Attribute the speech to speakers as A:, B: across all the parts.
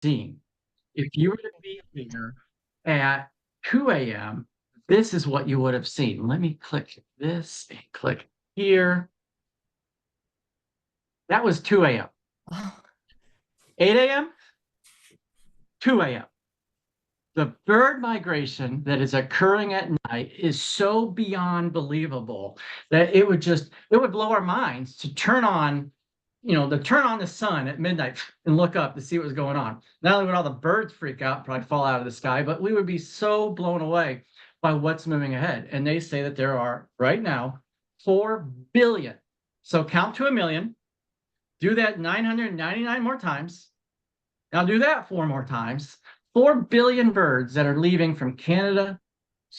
A: seen. If you were to be here at 2 a.m., this is what you would have seen. Let me click this and click here. That was 2 a.m. 8 a.m., 2 a.m. The bird migration that is occurring at night is so beyond believable that it would blow our minds to turn on, to turn on the sun at midnight and look up to see what was going on. Not only would all the birds freak out, probably fall out of the sky, but we would be so blown away by what's moving ahead. And they say that there are right now 4 billion. So count to a million, do that 999 more times. Now do that 4 more times. 4 billion birds that are leaving from Canada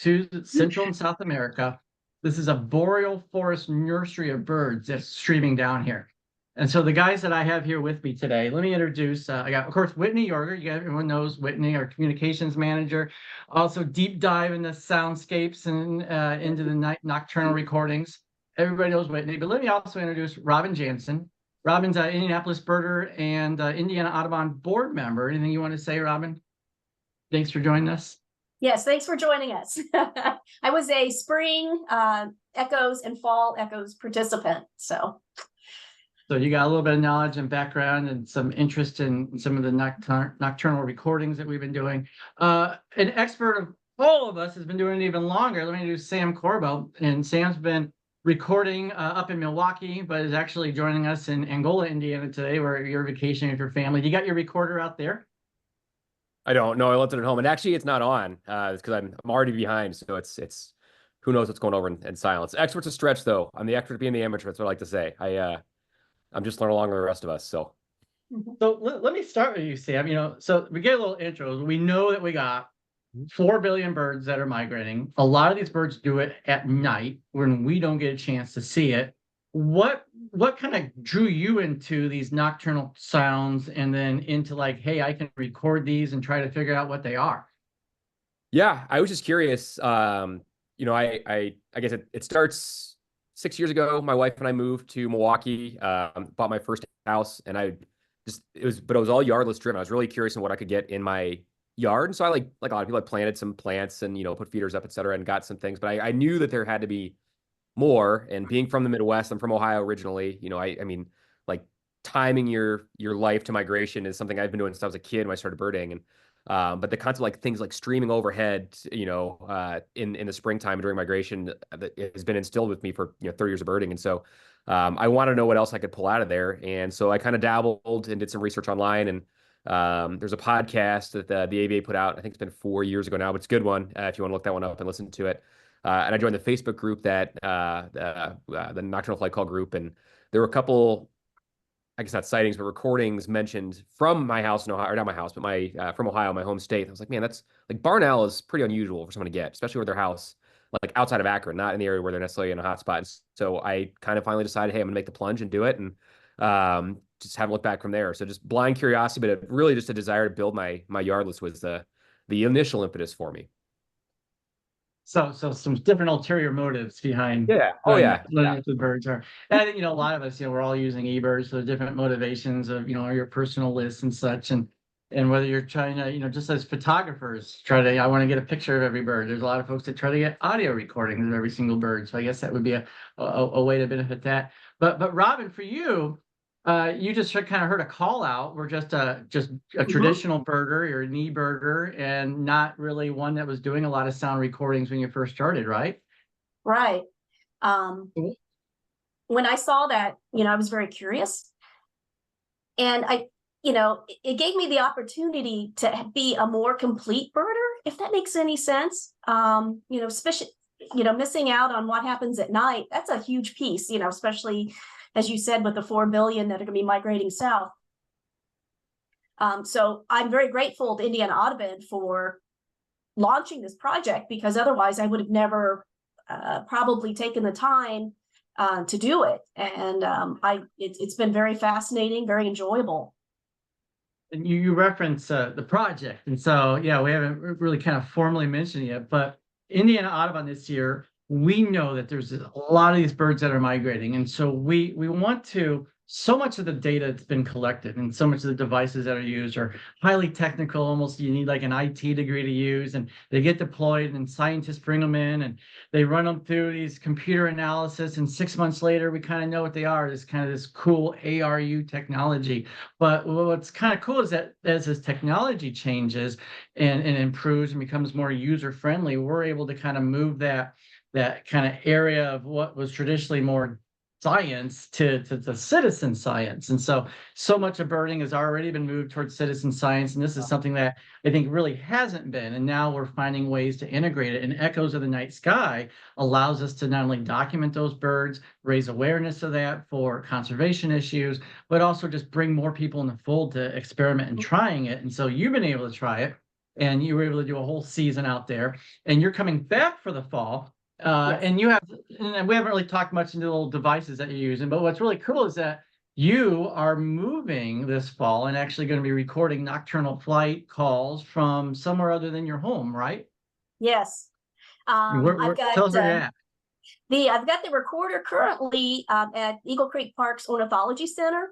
A: to Central and South America. This is a boreal forest nursery of birds that's streaming down here. And so the guys that I have here with me today, let me introduce, I got, of course, Whitney Yoerger. Everyone knows Whitney, our communications manager. Also deep dive into soundscapes and into the nocturnal recordings. Everybody knows Whitney, but let me also introduce Robin Janson. Robin's an Indianapolis birder and Indiana Audubon board member. Anything you want to say, Robin? Thanks for joining us.
B: Yes, thanks for joining us. I was a spring echoes and fall echoes participant. So
A: you got a little bit of knowledge and background and some interest in some of the nocturnal recordings that we've been doing. An expert of all of us has been doing it even longer. Let me introduce Sam Corbo. And Sam's been recording up in Milwaukee, but is actually joining us in Angola, Indiana today, where you're vacationing with your family. You got your recorder out there?
C: I don't know. I left it at home, and actually, it's not on. It's because I'm already behind, so it's who knows what's going over in silence. Expert's a stretch, though. I'm the expert being the amateur. That's what I like to say. I'm just learning along with the rest of us. So
A: let me start with you, Sam. So we get a little intro. We know that we got 4 billion birds that are migrating. A lot of these birds do it at night when we don't get a chance to see it. What kind of drew you into these nocturnal sounds and then into like, hey, I can record these and try to figure out what they are?
C: Yeah, I was just curious. I guess it starts 6 years ago. My wife and I moved to Milwaukee, bought my first house, and it was all yardless driven. I was really curious on what I could get in my yard. And so I like a lot of people, I planted some plants and, put feeders up, et cetera, and got some things, but I knew that there had to be more. And being from the Midwest, I'm from Ohio originally, I mean, like timing your life to migration is something I've been doing since I was a kid when I started birding. And but the concept like things like streaming overhead, in the springtime during migration, that has been instilled with me for 30 years of birding. And so I want to know what else I could pull out of there. And so I kind of dabbled and did some research online. And there's a podcast that the ABA put out. I think it's been 4 years ago now, but it's a good one if you want to look that one up and listen to it. And I joined the Facebook group that the Nocturnal Flight Call group, and there were a couple, I guess not sightings, but recordings mentioned from my house in Ohio, or not my house, but from Ohio, my home state. I was like, man, that's like barn owl is pretty unusual for someone to get, especially with their house like outside of Akron, not in the area where they're necessarily in a hot spot. And so I kind of finally decided, hey, I'm gonna make the plunge and do it, and just haven't looked back from there. So just blind curiosity, but really just a desire to build my yardless was the initial impetus for me.
A: So some different ulterior motives behind.
C: Yeah. Oh yeah.
A: What the birds are. And I think, a lot of us, we're all using eBirds, so different motivations of, your personal lists and such. And whether you're trying to, just as photographers I want to get a picture of every bird. There's a lot of folks that try to get audio recordings of every single bird. So I guess that would be a way to benefit that. But Robin, for you, you just kind of heard a call out. We're just a traditional birder. You're an e-birder and not really one that was doing a lot of sound recordings when you first started, right?
B: Right. When I saw that, I was very curious, and it gave me the opportunity to be a more complete birder, if that makes any sense. Especially, missing out on what happens at night. That's a huge piece, especially as you said, with the 4 billion that are going to be migrating south. So I'm very grateful to Indiana Audubon for launching this project, because otherwise I would have never probably taken the time to do it. And it's been very fascinating, very enjoyable.
A: And you reference the project. And so, yeah, we haven't really kind of formally mentioned it yet, but Indiana Audubon this year, we know that there's a lot of these birds that are migrating. And so we want to so much of the data that's been collected and so much of the devices that are used are highly technical. Almost you need like an IT degree to use, and they get deployed and scientists bring them in and they run them through these computer analysis. And 6 months later, we kind of know what they are. It's kind of this cool ARU technology. But what's kind of cool is that as this technology changes and improves and becomes more user friendly, we're able to kind of move that kind of area of what was traditionally more science to citizen science. And so much of birding has already been moved towards citizen science, and this is something that I think really hasn't been, and now we're finding ways to integrate it. And Echoes of the Night Sky allows us to not only document those birds, raise awareness of that for conservation issues, but also just bring more people in the fold to experiment and trying it. And so you've been able to try it, and you were able to do a whole season out there, and you're coming back for the fall.
B: Yes.
A: And you have, and we haven't really talked much into the little devices that you're using, but what's really cool is that you are moving this fall and actually going to be recording nocturnal flight calls from somewhere other than your home, right?
B: Yes. I've
A: Tell us where you're
B: got
A: at.
B: I've got the recorder currently at Eagle Creek Park's Ornithology Center.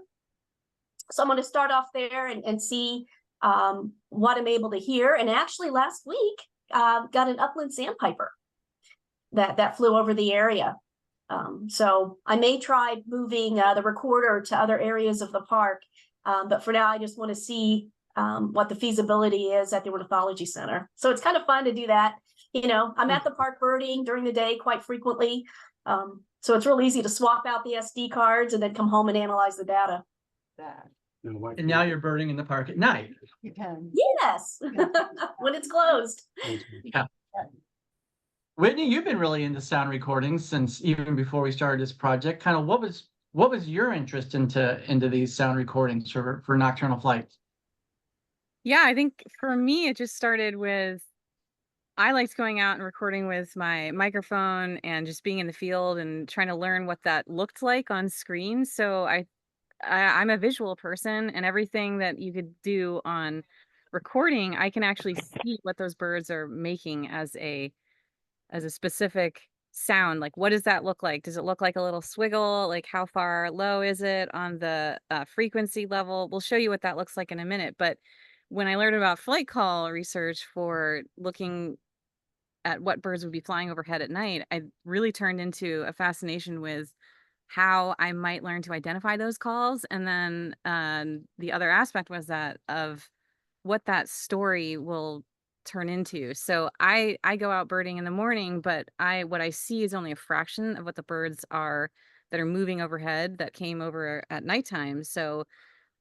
B: So I'm going to start off there and see what I'm able to hear. And actually last week, got an upland sandpiper that flew over the area. So I may try moving the recorder to other areas of the park. But for now, I just want to see what the feasibility is at the Ornithology Center. So it's kind of fun to do that. You know, I'm at the park birding during the day quite frequently. So it's real easy to swap out the SD cards and then come home and analyze the data.
A: And now you're birding in the park at night.
D: You can.
B: Yes, when it's closed.
A: Yeah. Whitney, you've been really into sound recordings since even before we started this project. Kind of what was your interest into these sound recordings for nocturnal flights?
D: Yeah, I think for me, it just started with, I liked going out and recording with my microphone and just being in the field and trying to learn what that looked like on screen. So I'm a visual person, and everything that you could do on recording, I can actually see what those birds are making as a specific sound. Like, what does that look like? Does it look like a little swiggle? Like, how far low is it on the frequency level? We'll show you what that looks like in a minute. But when I learned about flight call research for looking at what birds would be flying overhead at night, I really turned into a fascination with how I might learn to identify those calls. And then the other aspect was that of what that story will turn into. So I go out birding in the morning, but what I see is only a fraction of what the birds are that are moving overhead that came over at nighttime. So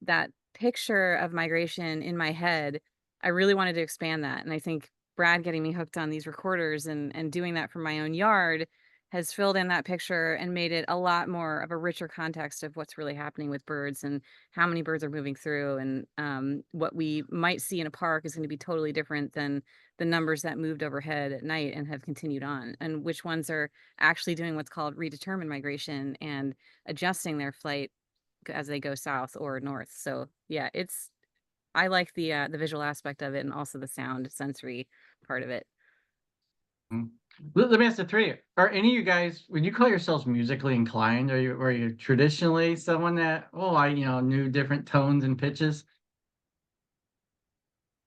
D: that picture of migration in my head, I really wanted to expand that. And I think Brad getting me hooked on these recorders and doing that from my own yard has filled in that picture and made it a lot more of a richer context of what's really happening with birds and how many birds are moving through. And what we might see in a park is going to be totally different than the numbers that moved overhead at night and have continued on, and which ones are actually doing what's called redetermined migration and adjusting their flight as they go south or north. So yeah, I like the visual aspect of it and also the sound sensory part of it.
A: Let me ask the three. Are any of you guys, when you call yourselves musically inclined, are you traditionally someone that, I knew different tones and pitches?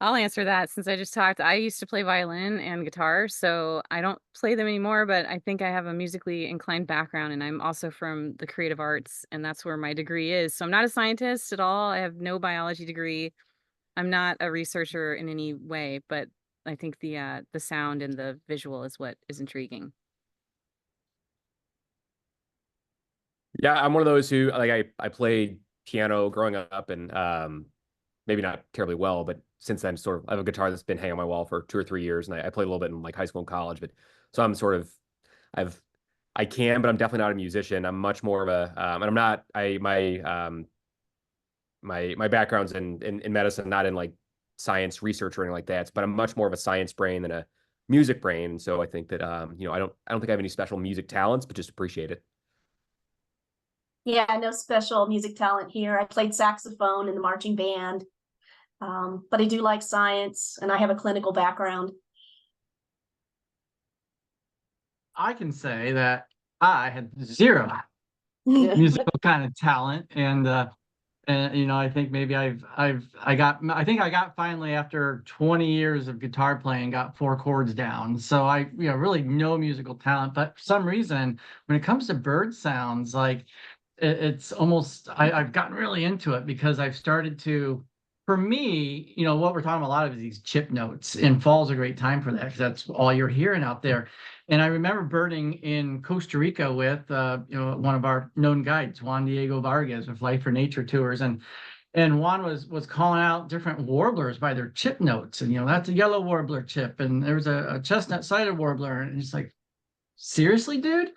D: I'll answer that since I just talked. I used to play violin and guitar, so I don't play them anymore, but I think I have a musically inclined background, and I'm also from the creative arts, and that's where my degree is. So I'm not a scientist at all. I have no biology degree. I'm not a researcher in any way, but I think the sound and the visual is what is intriguing.
C: Yeah, I'm one of those who I played piano growing up, and maybe not terribly well, but since then I have a guitar that's been hanging on my wall for 2 or 3 years, and I played a little bit in like high school and college, but so I'm sort of I can, but I'm definitely not a musician. I'm much more of a and I'm not my background's in medicine, not in like science research or anything like that, but I'm much more of a science brain than a music brain. So I think that I don't think I have any special music talents, but just appreciate it.
B: Yeah, no special music talent here. I played saxophone in the marching band, but I do like science, and I have a clinical background.
A: I can say that I had zero musical kind of talent. And you know, I think maybe I think I got finally, after 20 years of guitar playing, got 4 chords down. So I, you know, really no musical talent, but for some reason, when it comes to bird sounds, like it's almost, I've gotten really into it because I've started to, for me, you know, what we're talking about a lot of is these chip notes, and fall's a great time for that because that's all you're hearing out there. And I remember birding in Costa Rica with, you know, one of our known guides, Juan Diego Vargas, with Life for Nature tours, and Juan was calling out different warblers by their chip notes, and you know, that's a yellow warbler chip, and there was a chestnut-sided warbler, and it's like, seriously, dude,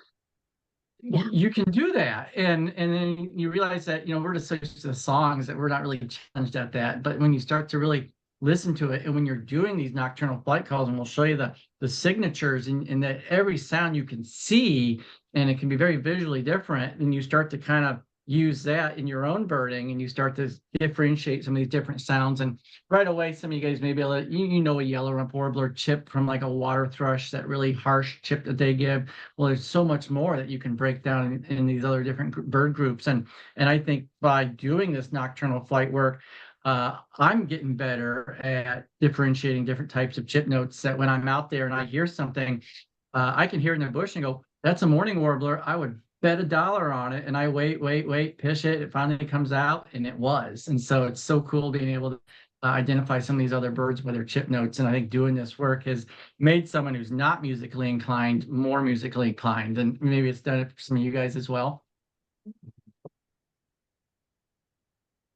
B: Yeah.
A: you can do that. And then you realize that, you know, we're just so used to the songs that we're not really challenged at that. But when you start to really listen to it, and when you're doing these nocturnal flight calls, and we'll show you the signatures, and that every sound you can see, and it can be very visually different, and you start to kind of use that in your own birding, and you start to differentiate some of these different sounds. And right away, some of you guys may be able to, you know, a yellow rump warbler chip from like a water thrush, that really harsh chip that they give. Well, there's so much more that you can break down in these other different bird groups. And I think by doing this nocturnal flight work, I'm getting better at differentiating different types of chip notes, that when I'm out there and I hear something, I can hear it in the bush and go, that's a morning warbler. I would bet $1 on it. And I wait, pitch it. It finally comes out, and it was. And so it's so cool being able to identify some of these other birds with their chip notes. And I think doing this work has made someone who's not musically inclined more musically inclined. And maybe it's done it for some of you guys as well.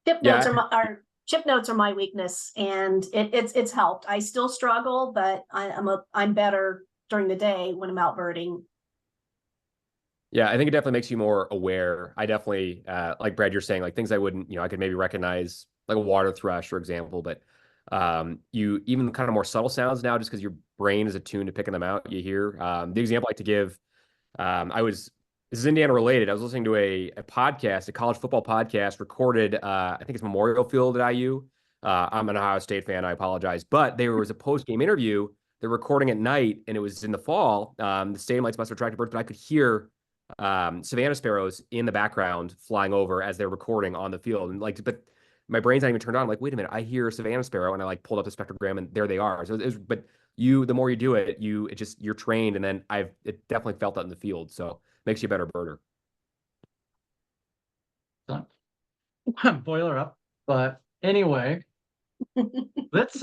B: Chip
C: Yeah.
B: notes chip notes are my weakness, and it's helped. I still struggle, but I'm better during the day when I'm out birding.
C: Yeah, I think it definitely makes you more aware. I definitely, like Brad, you're saying, like things I wouldn't, you know, I could maybe recognize, like a water thrush, for example, but you even kind of more subtle sounds now, just because your brain is attuned to picking them out. You hear the example I like to give. This is Indiana related. I was listening to a podcast, a college football podcast recorded. I think it's Memorial Field at IU. I'm an Ohio State fan. I apologize, but there was a post-game interview. They're recording at night, and it was in the fall. The stadium lights must have attracted birds, but I could hear Savannah sparrows in the background flying over as they're recording on the field. And like, but my brain's not even turned on. I'm like, wait a minute, I hear Savannah sparrow, and I like pulled up the spectrogram, and there they are. So it was, but the more you do it, you're trained, and then it definitely felt that in the field. So makes you a better birder.
A: Boiler up. But anyway, let's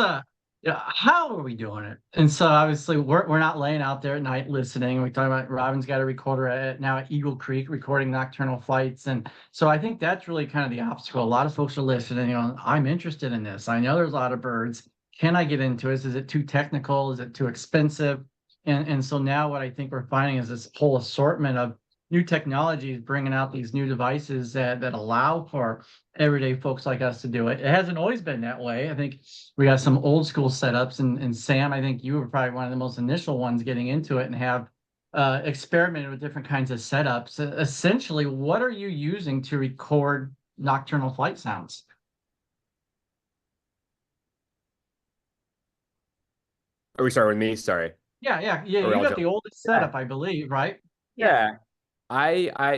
A: yeah, how are we doing it? And so obviously we're not laying out there at night listening. We talk about Robin's got a recorder at Eagle Creek recording nocturnal flights. And so I think that's really kind of the obstacle. A lot of folks are listening, you know, I'm interested in this. I know there's a lot of birds. Can I get into it? Is it too technical? Is it too expensive? And so now what I think we're finding is this whole assortment of new technologies bringing out these new devices that allow for everyday folks like us to do it. It hasn't always been that way. I think we got some old school setups, and Sam, I think you were probably one of the most initial ones getting into it and have experimented with different kinds of setups. Essentially, what are you using to record nocturnal flight sounds?
C: Are we starting with me? Sorry.
A: Yeah. You got the oldest setup, I believe, right?
C: Yeah. I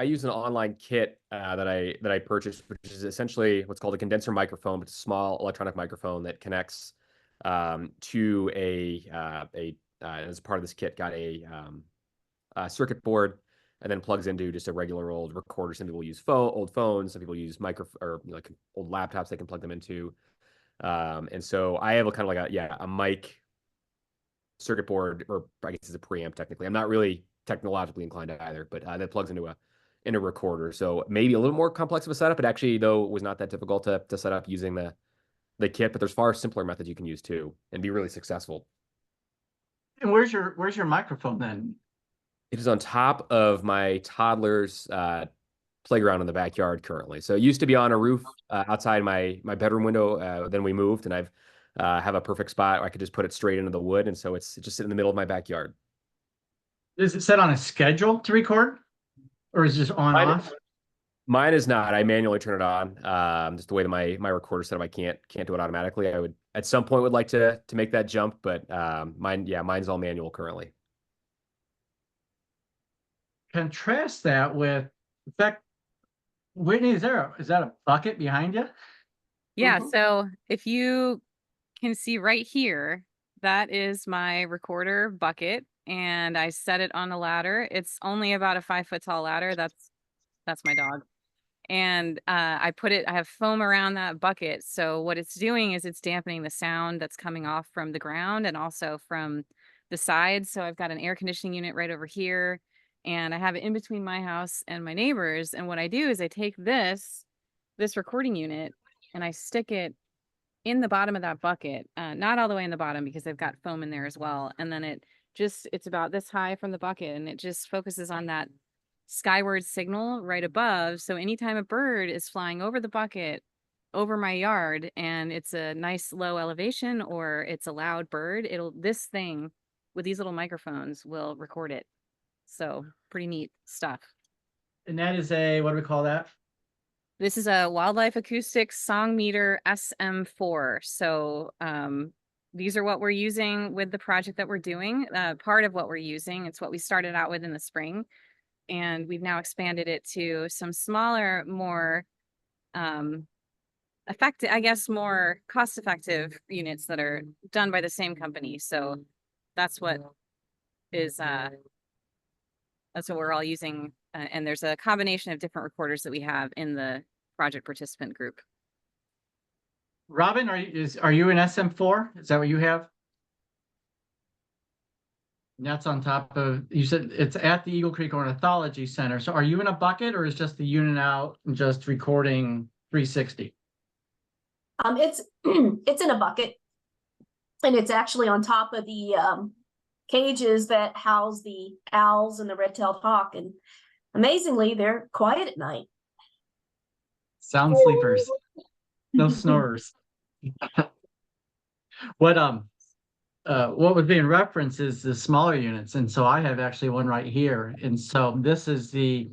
C: use an online kit that I purchased, which is essentially what's called a condenser microphone, but it's a small electronic microphone that connects to as part of this kit, got a circuit board, and then plugs into just a regular old recorder. Some people use old phones, some people use like old laptops they can plug them into. And so I have a kind of like a mic circuit board, or I guess it's a preamp technically. I'm not really technologically inclined either, but that plugs into a recorder. So maybe a little more complex of a setup. It actually, though, was not that difficult to set up using the kit, but there's far simpler methods you can use too and be really successful.
A: And where's your microphone then?
C: It is on top of my toddler's playground in the backyard currently. So it used to be on a roof outside my bedroom window. Then we moved, and I've have a perfect spot where I could just put it straight into the wood, and so it's just in the middle of my backyard.
A: Is it set on a schedule to record, or is it just on off?
C: Mine is not. I manually turn it on. Just the way that my recorder set up, I can't do it automatically. I would at some point would like to make that jump, but mine's all manual currently.
A: Contrast that with In fact, Whitney, is that a bucket behind you?
D: Yeah,
B: Mhm.
D: so if you can see right here, that is my recorder bucket, and I set it on a ladder. It's only about a 5 foot tall ladder. That's my dog. And I have foam around that bucket. So what it's doing is it's dampening the sound that's coming off from the ground and also from the sides. So I've got an air conditioning unit right over here, and I have it in between my house and my neighbors. And what I do is I take this recording unit and I stick it in the bottom of that bucket, not all the way in the bottom because I've got foam in there as well. And then it's about this high from the bucket, and it just focuses on that skyward signal right above. So anytime a bird is flying over the bucket over my yard and it's a nice low elevation or it's a loud bird, this thing with these little microphones will record it. So pretty neat stuff.
A: And that is what do we call that?
D: This is a Wildlife Acoustics Song Meter SM4. So these are what we're using with the project that we're doing. Part of what we're using, it's what we started out with in the spring. And we've now expanded it to some smaller, more effective, I guess, more cost-effective units that are done by the same company. So that's what we're all using. And there's a combination of different recorders that we have in the project participant group.
A: Robin, are you in SM4? Is that what you have? And that's on top of, you said it's at the Eagle Creek Ornithology Center. So are you in a bucket, or is just the unit out and just recording 360?
B: It's it's in a bucket, and it's actually on top of the cages that house the owls and the red-tailed hawk. And amazingly, they're quiet at night.
A: Sound sleepers, no snorers. What was being referenced is the smaller units, and so I have actually one right here. And so this is the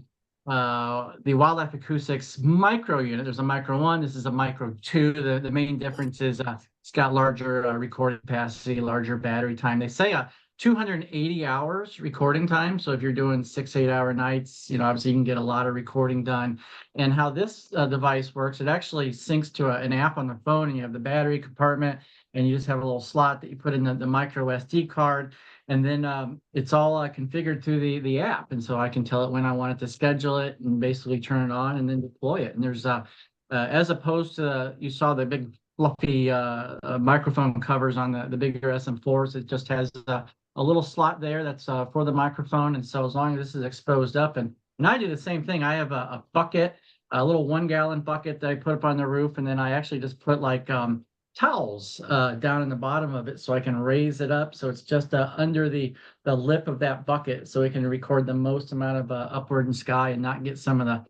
A: Wildlife Acoustics micro unit. There's a micro 1. This is a micro 2. The main difference is it's got larger recording capacity, larger battery time. They say 280 hours recording time. So if you're doing 6-8 hour nights, obviously you can get a lot of recording done. And how this device works, it actually syncs to an app on the phone, and you have the battery compartment, and you just have a little slot that you put in the micro SD card. And then it's all configured through the app. And so I can tell it when I want it to schedule it and basically turn it on and then deploy it. And there's as opposed to, you saw the big fluffy microphone covers on the bigger SM4s, it just has a little slot there that's for the microphone. And so as long as this is exposed up, and I do the same thing. I have a bucket, a little 1-gallon bucket that I put up on the roof. And then I actually just put like towels down in the bottom of it, so I can raise it up so it's just under the lip of that bucket, so it can record the most amount of upward in sky and not get some of the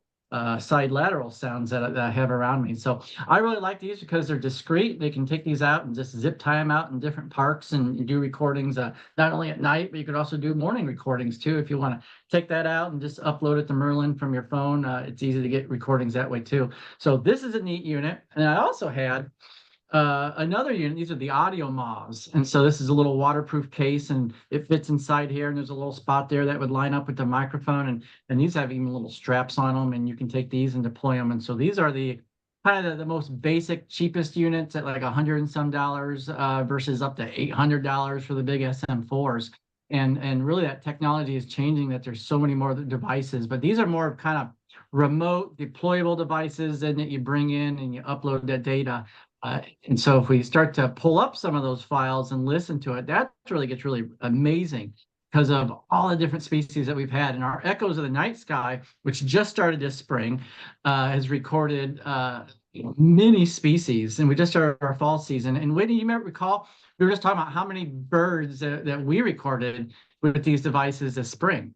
A: side lateral sounds that I have around me. So I really like these because they're discreet. They can take these out and just zip tie them out in different parks and do recordings not only at night, but you could also do morning recordings too. If you want to take that out and just upload it to Merlin from your phone, it's easy to get recordings that way too. So this is a neat unit. And I also had another unit. These are the audio mobs, and so this is a little waterproof case, and it fits inside here, and there's a little spot there that would line up with the microphone, and these have even little straps on them, and you can take these and deploy them. And so these are the kind of the most basic, cheapest units at like $100 and some versus up to $800 for the big SM4s. And really that technology is changing, that there's so many more devices, but these are more kind of remote deployable devices and that you bring in and you upload that data. And so if we start to pull up some of those files and listen to it, that really gets really amazing because of all the different species that we've had. And our Echoes of the Night Sky, which just started this spring, has recorded many species. And we just started our fall season. And Whitney, you might recall, we were just talking about how many birds that we recorded with these devices this spring.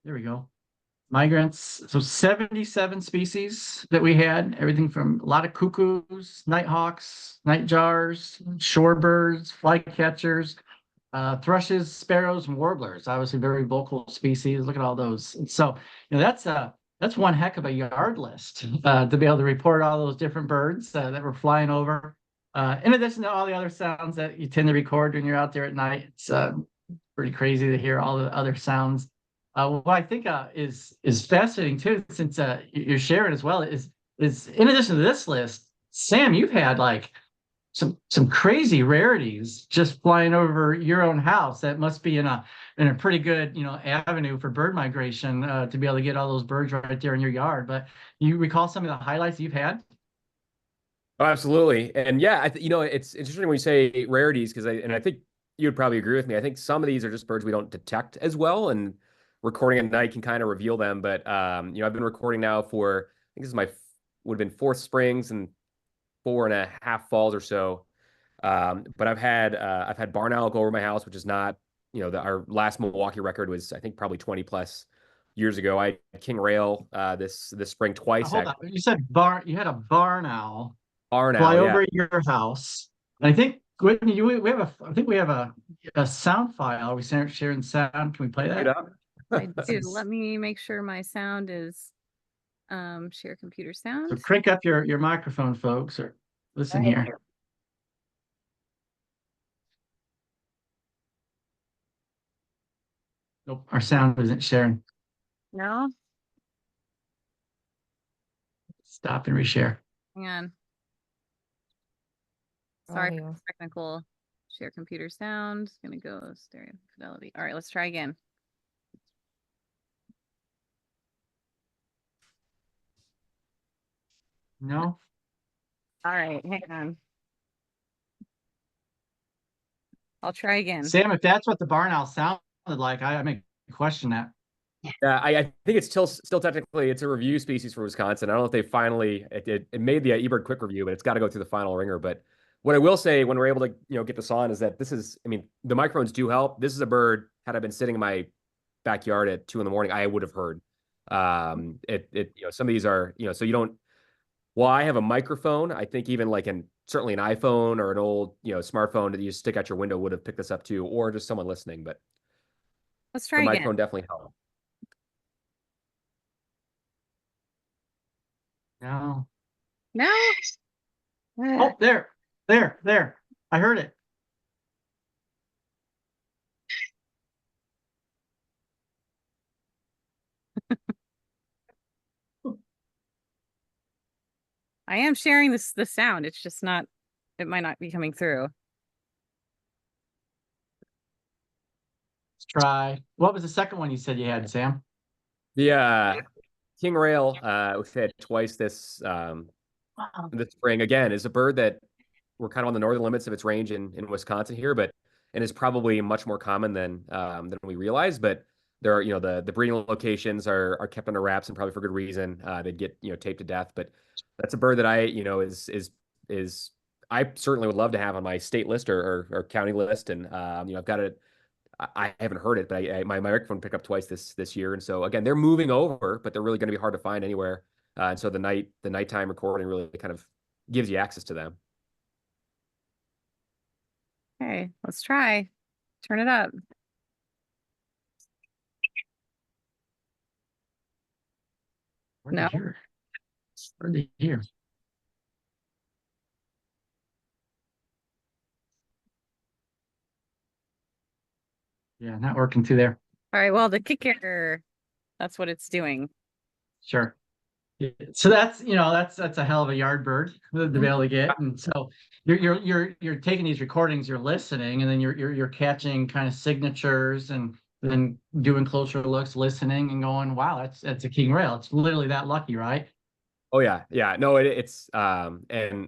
A: There we go. Migrants, so 77 species that we had, everything from a lot of cuckoos, nighthawks, nightjars, shorebirds, flycatchers, thrushes, sparrows, and warblers. Obviously very vocal species. Look at all those. And so, that's one heck of a yard list to be able to report all those different birds that were flying over. In addition to all the other sounds that you tend to record when you're out there at night, it's pretty crazy to hear all the other sounds. What I think is fascinating too, since you're sharing as well, is in addition to this list, Sam, you've had like some crazy rarities just flying over your own house. That must be in a pretty good, avenue for bird migration, to be able to get all those birds right there in your yard. But you recall some of the highlights you've had?
C: Oh, absolutely. And yeah, it's interesting when you say rarities because I think you would probably agree with me. I think some of these are just birds we don't detect as well, and recording at night can kind of reveal them. But I've been recording now for I think this is my would have been fourth springs and 4.5 falls or so. But I've had barn owl go over my house, which is not our last Milwaukee record was I think probably 20 plus years ago. I had king rail this spring twice.
A: Hold on, you said you had a barn owl
C: Barn
A: fly
C: owl, yeah.
A: over your house. And I think Whitney, we have a sound file. Are we sharing sound? Can we play that?
D: I do. Let me make sure my sound is share computer
A: So
D: sound.
A: crank up your microphone, folks, or listen here. Nope, our sound isn't sharing.
D: No,
A: Stop and reshare.
D: hang on. Sorry for the technical share computer sound. Gonna go stereo fidelity. All right, let's try again.
A: No?
D: All right, hang on. I'll try again.
A: Sam, if that's what the barn owl sounded like, I may question that.
C: Yeah, I think it's still technically it's a review species for Wisconsin. I don't know if they finally it made the eBird quick review, but it's got to go through the final ringer. But what I will say when we're able to get this on is that this is the microphones do help. This is a bird had I been sitting in my backyard at 2 a.m, I would have heard. Some of these are so you don't. Well, I have a microphone. I think even like certainly an iPhone or an old smartphone that you just stick out your window would have picked this up too, or just someone listening. But
D: Let's
C: the
D: try again.
C: microphone definitely helped.
A: No.
D: No.
A: Oh, there. I heard it.
D: I am sharing the sound. It's just not. It might not be coming through.
A: Let's try. What was the second one you said you had, Sam?
C: The king rail, we've had twice this spring. Again, is a bird that we're kind of on the northern limits of its range in Wisconsin here, and is probably much more common than we realize. But there are the breeding locations are kept under wraps and probably for good reason. They'd get taped to death, but that's a bird that I is I certainly would love to have on my state list or county list, and I've got it. I haven't heard it, but my microphone picked up twice this year, and so again, they're moving over, but they're really going to be hard to find anywhere. And so the nighttime recording really kind of gives you access to them.
D: Okay, let's try. Turn it up. No.
A: Where'd they hear? Yeah, not working through there.
D: All right, well, the kicker, that's what it's doing.
A: Sure. Yeah. So that's a hell of a yard bird to be able to get. And so you're taking these recordings, you're listening, and then you're catching kind of signatures and then doing closer looks, listening and going, wow, that's a king rail. It's literally that lucky, right?
C: Oh yeah. No, it's and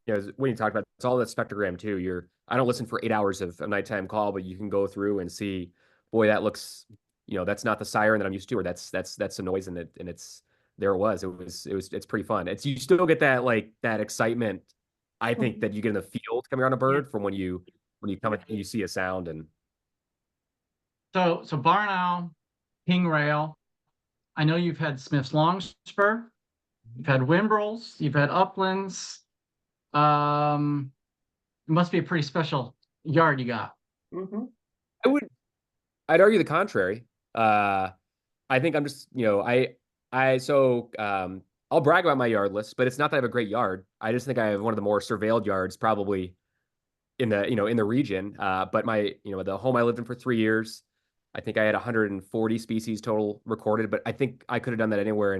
C: when you talk about it's all that spectrogram too. I don't listen for 8 hours of a nighttime call, but you can go through and see, boy, that looks, that's not the siren that I'm used to, or that's the noise in it, and it's there. It's pretty fun. You still get that excitement, I think, that you get in the field coming around a bird from when you come and you see a sound. And
A: so barn owl, king rail. I know you've had Smith's longspur, you've had Wimbrels, you've had uplands. It must be a pretty special yard you got.
B: Mm-hmm.
C: I'd argue the contrary. I think I'm just, so I'll brag about my yard list, but it's not that I have a great yard. I just think I have one of the more surveilled yards probably in the, in the region. But my, the home I lived in for 3 years, I think I had 140 species total recorded, but I think I could have done that anywhere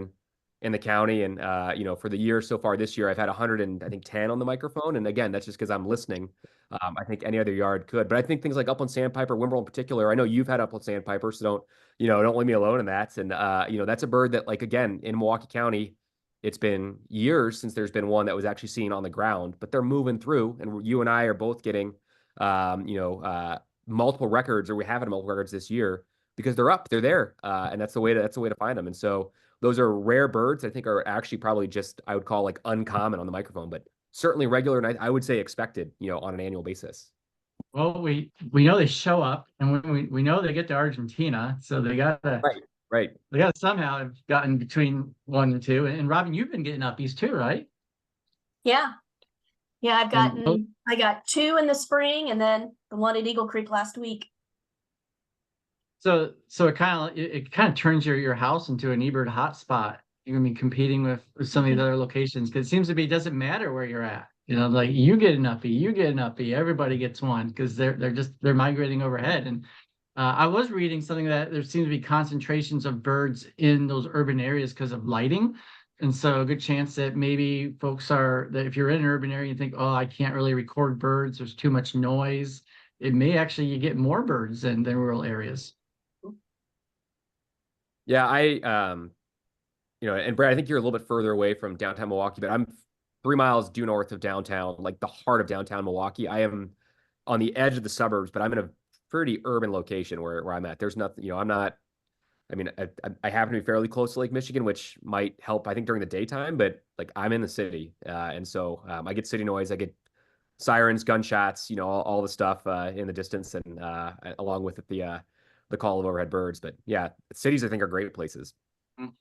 C: in the county. And, for the year so far this year, I've had 100 and I think 10 on the microphone. And again, that's just because I'm listening. I think any other yard could, but I think things like upland sandpiper, whimbrel in particular, I know you've had upland sandpiper, so don't leave me alone in that. And, that's a bird that, like, again, in Milwaukee County, it's been years since there's been one that was actually seen on the ground, but they're moving through, and you and I are both getting, multiple records, or we have had multiple records this year because they're up, they're there, and that's the way to find them. And so those are rare birds. I think are actually probably just I would call like uncommon on the microphone, but certainly regular, and I would say expected, on an annual basis.
A: Well, we know they show up, and we know they get to Argentina, so they gotta
C: Right.
A: they gotta somehow have gotten between 1 and 2. And Robin, you've been getting uppies too, right?
B: Yeah. Yeah,
A: And
B: I got 2 in the spring and then the one at Eagle Creek last week.
A: so it kind of turns your house into an eBird hotspot. You're gonna be competing with some of these other locations, because it seems to be, it doesn't matter where you're at. Like you get an uppie, you get an uppie, everybody gets one, because they're migrating overhead. And I was reading something that there seems to be concentrations of birds in those urban areas because of lighting. And so a good chance that maybe that if you're in an urban area, you think, oh, I can't really record birds, there's too much noise. It may actually, you get more birds than rural areas.
C: Yeah, and Brad, I think you're a little bit further away from downtown Milwaukee, but I'm 3 miles due north of downtown, like the heart of downtown Milwaukee. I am on the edge of the suburbs, but I'm in a pretty urban location where I'm at. There's nothing, I'm not, I mean, I happen to be fairly close to Lake Michigan, which might help, I think, during the daytime, but like I'm in the city. And so I get city noise, I get sirens, gunshots, all the stuff in the distance, and along with it, the call of overhead birds. But yeah, cities, I think, are great places.
A: Go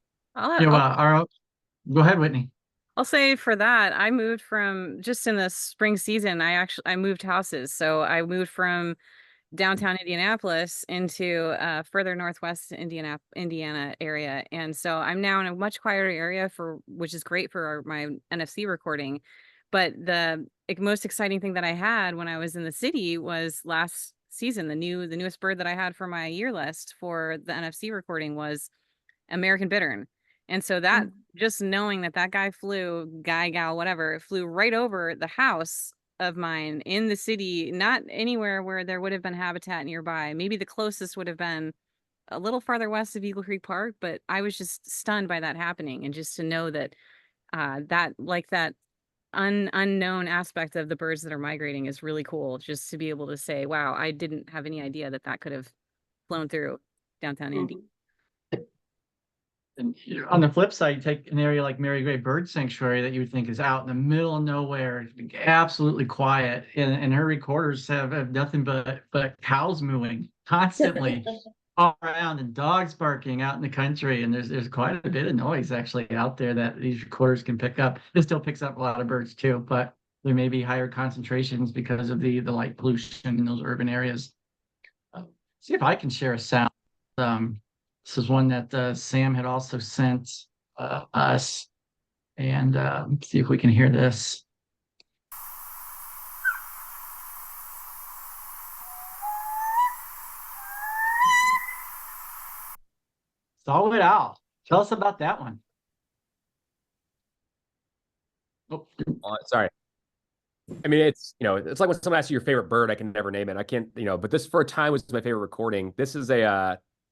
A: ahead, Whitney.
D: I'll say for that, I moved from just in the spring season. I moved houses. So I moved from downtown Indianapolis into further northwest Indiana area. And so I'm now in a much quieter area which is great for my NFC recording. But the most exciting thing that I had when I was in the city was last season. The newest bird that I had for my year list for the NFC recording was American bittern. And so that just knowing that guy gal, whatever, flew right over the house of mine in the city, not anywhere where there would have been habitat nearby. Maybe the closest would have been a little farther west of Eagle Creek Park, but I was just stunned by that happening. And just to know that that unknown aspect of the birds that are migrating is really cool. Just to be able to say, wow, I didn't have any idea that could have flown through downtown Indy.
A: And on the flip side, you take an area like Mary Gray Bird Sanctuary that you would think is out in the middle of nowhere, absolutely quiet, and her recorders have nothing but cows mooing constantly all around, and dogs barking out in the country. And there's quite a bit of noise actually out there that these recorders can pick up. It still picks up a lot of birds too, but there may be higher concentrations because of the light pollution in those urban areas. See if I can share a sound. This is one that Sam had also sent us, and let's see if we can hear this. Solid owl. Tell us about that one.
C: Oh, sorry. I mean, it's it's like when someone asks you your favorite bird, I can never name it. I can't, but this for a time was my favorite recording. This is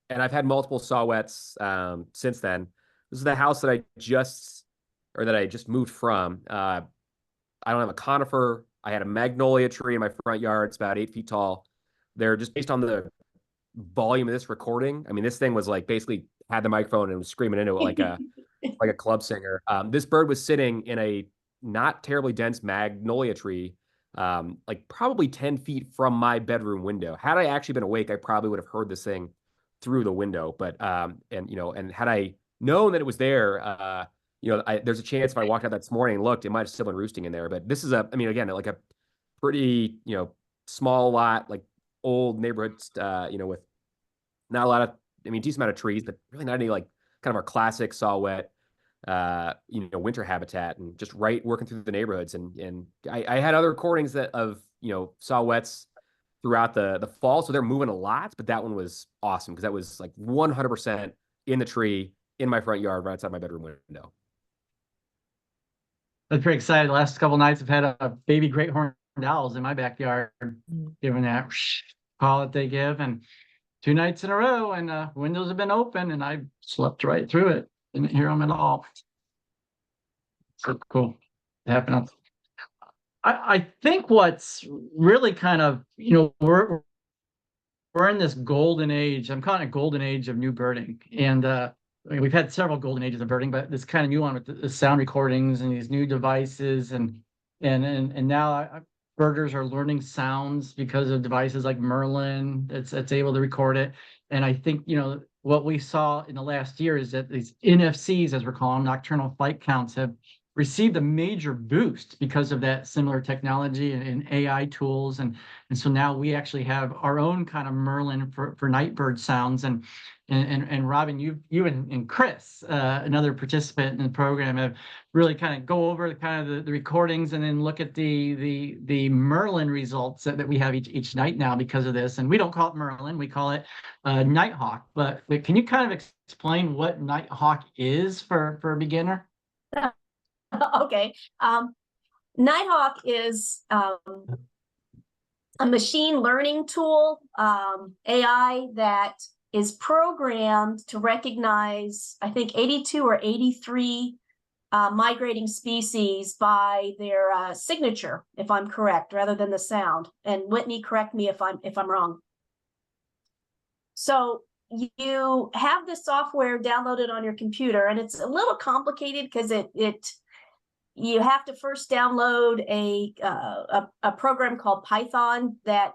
C: and I've had multiple saw-whets since then. This is the house that I just moved from. I don't have a conifer. I had a magnolia tree in my front yard. It's about 8 feet tall. They're just based on the volume of this recording. I mean, this thing was like basically had the microphone and was screaming into it like a club singer. This bird was sitting in a not terribly dense magnolia tree, like probably 10 feet from my bedroom window. Had I actually been awake, I probably would have heard this thing through the window. But and had I known that it was there, there's a chance if I walked out this morning and looked, it might have still been roosting in there. But this is again, like a pretty, small lot, like old neighborhoods, with not a lot of, decent amount of trees, but really not any like kind of our classic saw-whet. winter habitat, and just working through the neighborhoods. And I had other recordings of silhouettes throughout the fall, so they're moving a lot, but that one was awesome because that was like 100% in the tree in my front yard right outside my bedroom window.
A: I'm pretty excited. The last couple nights I've had a baby great horned owls in my backyard giving that call that they give, and 2 nights in a row, and windows have been open and I slept right through it. Didn't hear them at all. So cool. It happened. I think what's really kind of, we're in this golden age. I'm calling it golden age of new birding. And we've had several golden ages of birding, but this kind of new one with the sound recordings and these new devices, and now birders are learning sounds because of devices like Merlin that's able to record it. And I think, what we saw in the last year is that these NFCs, as we're calling them, nocturnal flight counts, have received a major boost because of that similar technology and AI tools. And so now we actually have our own kind of Merlin for night bird sounds. And Robin, you and Chris, another participant in the program, have really kind of go over the recordings and then look at the Merlin results that we have each night now because of this. And we don't call it Merlin, we call it Nighthawk. But can you kind of explain what Nighthawk is for a beginner?
B: Okay. Nighthawk is a machine learning tool, AI, that is programmed to recognize, I think, 82 or 83 migrating species by their signature, if I'm correct, rather than the sound. And Whitney, correct me if I'm wrong. So you have this software downloaded on your computer, and it's a little complicated because you have to first download a program called Python that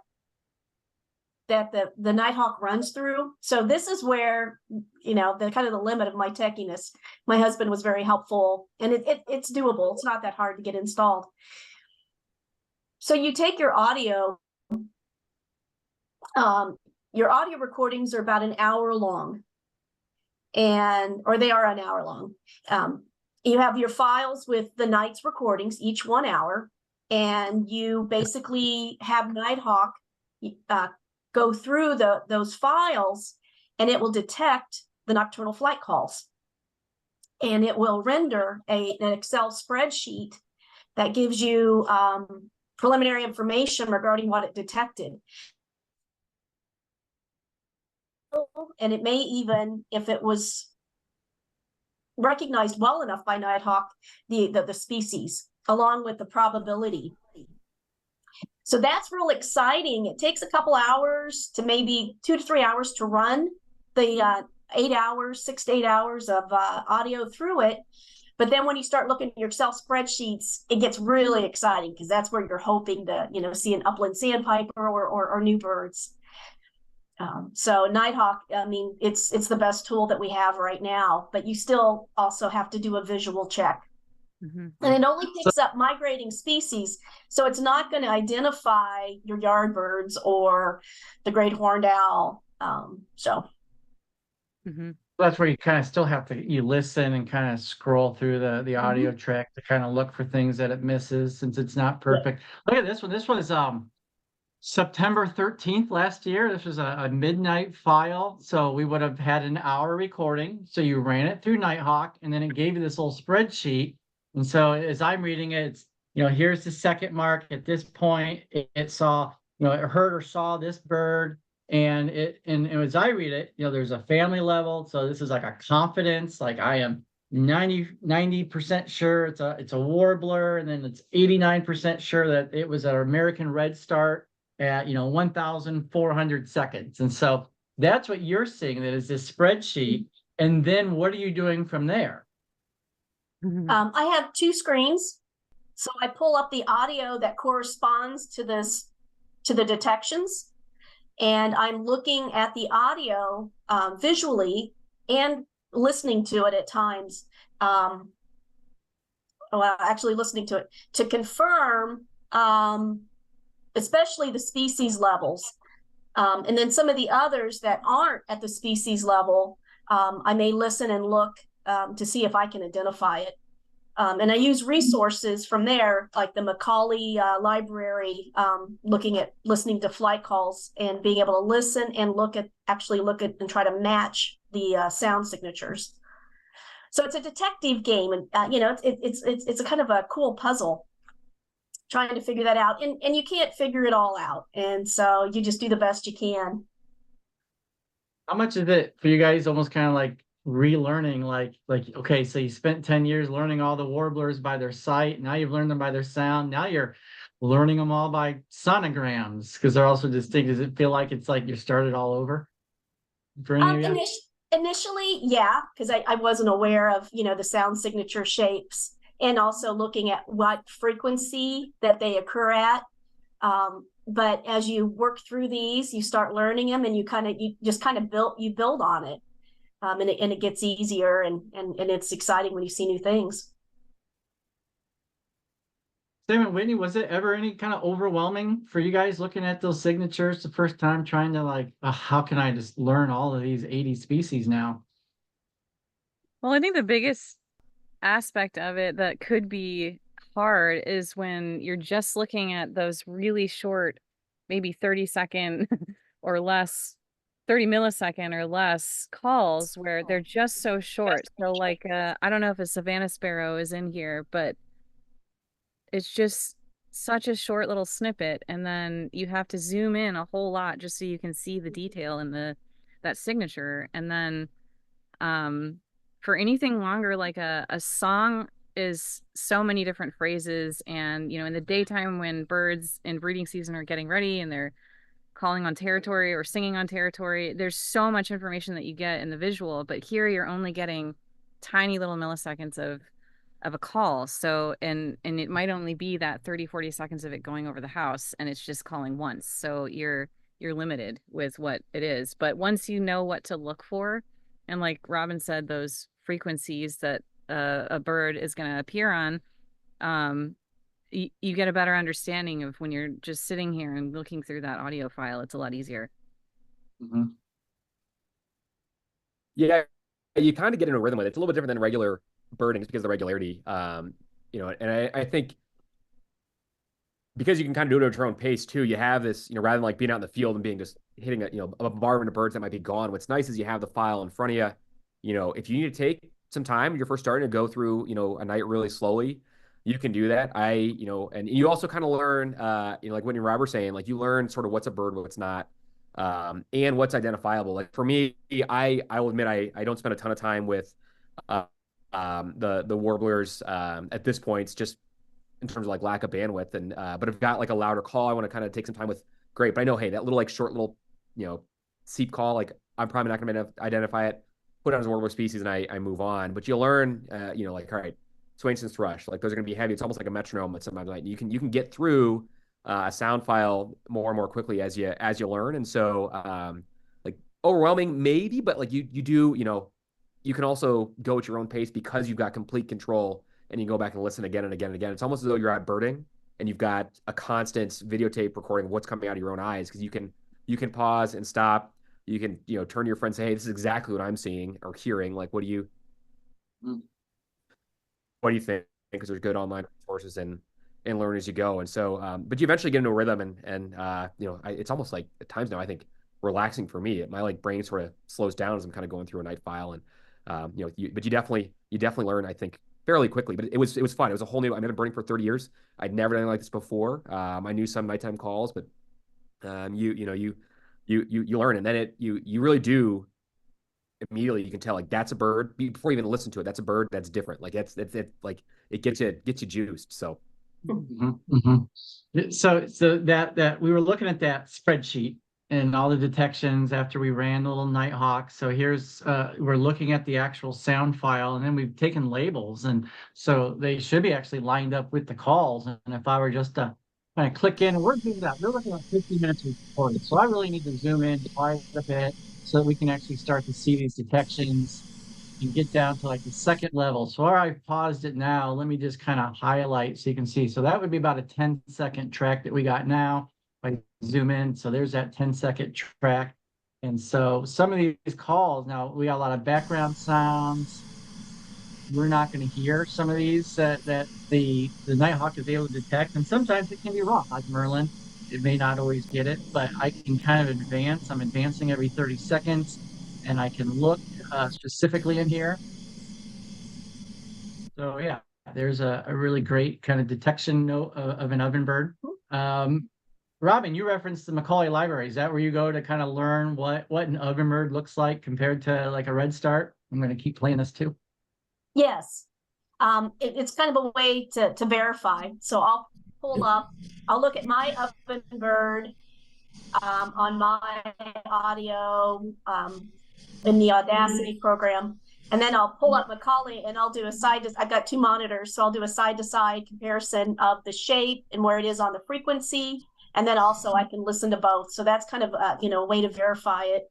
B: the Nighthawk runs through. So this is where, the kind of the limit of my techiness. My husband was very helpful, and it's doable. It's not that hard to get installed. So you take your audio. Your audio recordings are about an hour long, or they are an hour long. You have your files with the night's recordings, each 1 hour, and you basically have Nighthawk go through those files, and it will detect the nocturnal flight calls, and it will render an Excel spreadsheet that gives you preliminary information regarding what it detected. And it may even, if it was recognized well enough by Nighthawk, the species, along with the probability. So that's real exciting. It takes a couple hours to maybe 2 to 3 hours to run the 6 to 8 hours of audio through it. But then when you start looking at your Excel spreadsheets, it gets really exciting because that's where you're hoping to, see an upland sandpiper or new birds. So Nighthawk, it's the best tool that we have right now, but you still also have to do a visual check. Mm-hmm. And it only picks up migrating species, so it's not going to identify your yard birds or the great horned owl.
A: Mm-hmm. That's where you kind of still have to listen and kind of scroll through the audio track to kind of look for things that it misses, since it's not perfect. Yeah. Look at this one. This one is September 13th last year. This was a midnight file. So we would have had an hour recording. So you ran it through Nighthawk, and then it gave you this little spreadsheet. And so as I'm reading it, it's, here's the second mark. At this point, it saw, it heard or saw this bird. And as I read it, there's a family level. So this is like a confidence, like I am 90% sure it's a warbler. And then it's 89% sure that it was an American redstart at 1,400 seconds. And so that's what you're seeing, that is this spreadsheet. And then what are you doing from there?
B: I have 2 screens. So I pull up the audio that corresponds to the detections, and I'm looking at the audio visually and listening to it at times. Actually listening to it to confirm especially the species levels. And then some of the others that aren't at the species level, I may listen and look to see if I can identify it. And I use resources from there, like the Macaulay library, listening to flight calls and being able to listen and look at and try to match the sound signatures. So it's a detective game, and it's a kind of a cool puzzle trying to figure that out, and you can't figure it all out, and so you just do the best you can.
A: How much is it for you guys? Almost kind of like relearning, like okay, so you spent 10 years learning all the warblers by their sight. Now you've learned them by their sound. Now you're learning them all by sonograms because they're also distinct. Does it feel like it's like you started all over for any of you?
B: Initially, yeah, because I wasn't aware of the sound signature shapes, and also looking at what frequency that they occur at. But as you work through these, you start learning them, and you build on it. And it gets easier, and it's exciting when you see new things.
A: Sam and Whitney, was it ever any kind of overwhelming for you guys looking at those signatures the first time, trying to like, how can I just learn all of these 80 species now?
D: Well, I think the biggest aspect of it that could be hard is when you're just looking at those really short, maybe 30-second or less, 30 millisecond or less calls where they're just so short. So like, I don't know if a Savannah sparrow is in here, but it's just such a short little snippet. And then you have to zoom in a whole lot just so you can see the detail in that signature. And then, for anything longer, like a song is so many different phrases. And, in the daytime when birds in breeding season are getting ready and they're calling on territory or singing on territory, there's so much information that you get in the visual, but here you're only getting tiny little milliseconds of a call. So, and it might only be that 30-40 seconds of it going over the house, and it's just calling once. So you're limited with what it is. But once you know what to look for, and like Robin said, those frequencies that a bird is going to appear on, you get a better understanding of when you're just sitting here and looking through that audio file. It's a lot easier.
A: Mm-hmm.
C: Yeah, you kind of get in a rhythm with it. It's a little bit different than regular birding just because of the regularity. And I think because you can kind of do it at your own pace too, you have this, rather than like being out in the field and being just hitting a bombardment of birds that might be gone. What's nice is you have the file in front of you. If you need to take some time, you're first starting to go through, a night really slowly, you can do that. And you also kind of learn, like Whitney and Rob were saying, like you learn sort of what's a bird, what's not, and what's identifiable. Like for me, I will admit, I don't spend a ton of time with, the warblers, at this point. It's just in terms of like lack of bandwidth, and but I've got like a louder call I want to kind of take some time with. Great, but I know, hey, that little like short little seep call, like I'm probably not going to identify it, put it on as a warbler species, and I move on. But you learn, like, all right, Swainson's thrush, like those are going to be heavy. It's almost like a metronome at sometimes. Like you can get through a sound file more and more quickly as you learn. And so like overwhelming maybe, but like you do, you can also go at your own pace because you've got complete control, and you go back and listen again and again and again. It's almost as though you're out birding and you've got a constant videotape recording of what's coming out of your own eyes, because you can pause and stop. You can, turn to your friend and say, hey, this is exactly what I'm seeing or hearing. Like, what do you think? Because there's good online resources and learn as you go. And so, but you eventually get into a rhythm, and it's almost like at times now, I think, relaxing for me. My like brain sort of slows down as I'm kind of going through a night file, and but you definitely learn, I think, fairly quickly. But it was fun. It was a whole new. I've been birding for 30 years. I'd never done anything like this before. I knew some nighttime calls, but you learn, and then you really do immediately. You can tell like that's a bird before you even listen to it. That's a bird that's different. Like it's like it gets you juiced. So.
A: Mm-hmm. Mm-hmm. So that we were looking at that spreadsheet and all the detections after we ran the little Nighthawk. So here's we're looking at the actual sound file, and then we've taken labels, and so they should be actually lined up with the calls. And if I were just to kind of click in, we're doing that. We're looking at 50 minutes of recording. So I really need to zoom in quite a bit so that we can actually start to see these detections and get down to like the second level. So I paused it now. Let me just kind of highlight so you can see. So that would be about a 10-second track that we got now. If I zoom in, so there's that 10-second track. And so some of these calls, now we got a lot of background sounds. we're not going to hear some of these that the nighthawk is able to detect, and sometimes it can be wrong. Like Merlin, it may not always get it, but I can kind of advance. I'm advancing every 30 seconds, and I can look specifically in here. So yeah, there's a really great kind of detection note of an ovenbird. Robin, you referenced the Macaulay Library. Is that where you go to kind of learn what an ovenbird looks like compared to like a redstart? I'm going to keep playing this too.
B: Yes. It's kind of a way to verify. So I'll pull up, I'll look at my ovenbird on my audio in the Audacity program. And then I'll pull up Macaulay and I'll do a I've got two monitors. So I'll do a side-to-side comparison of the shape and where it is on the frequency. And then also I can listen to both. So that's kind of, a way to verify it.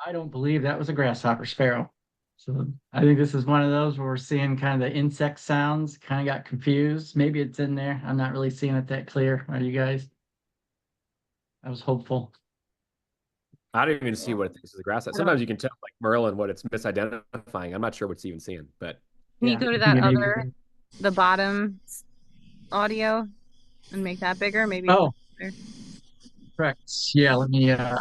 A: I don't believe that was a grasshopper sparrow. So I think this is one of those where we're seeing kind of the insect sounds, kind of got confused. Maybe it's in there. I'm not really seeing it that clear. Are you guys? I was hopeful.
C: I don't even see what it thinks is a grass. Sometimes you can tell, like Merlin, what it's misidentifying. I'm not sure what it's even seeing, but
D: Can you go to that
A: maybe.
D: the bottom audio and make that bigger? Maybe.
A: Oh, correct. Yeah, let me oh,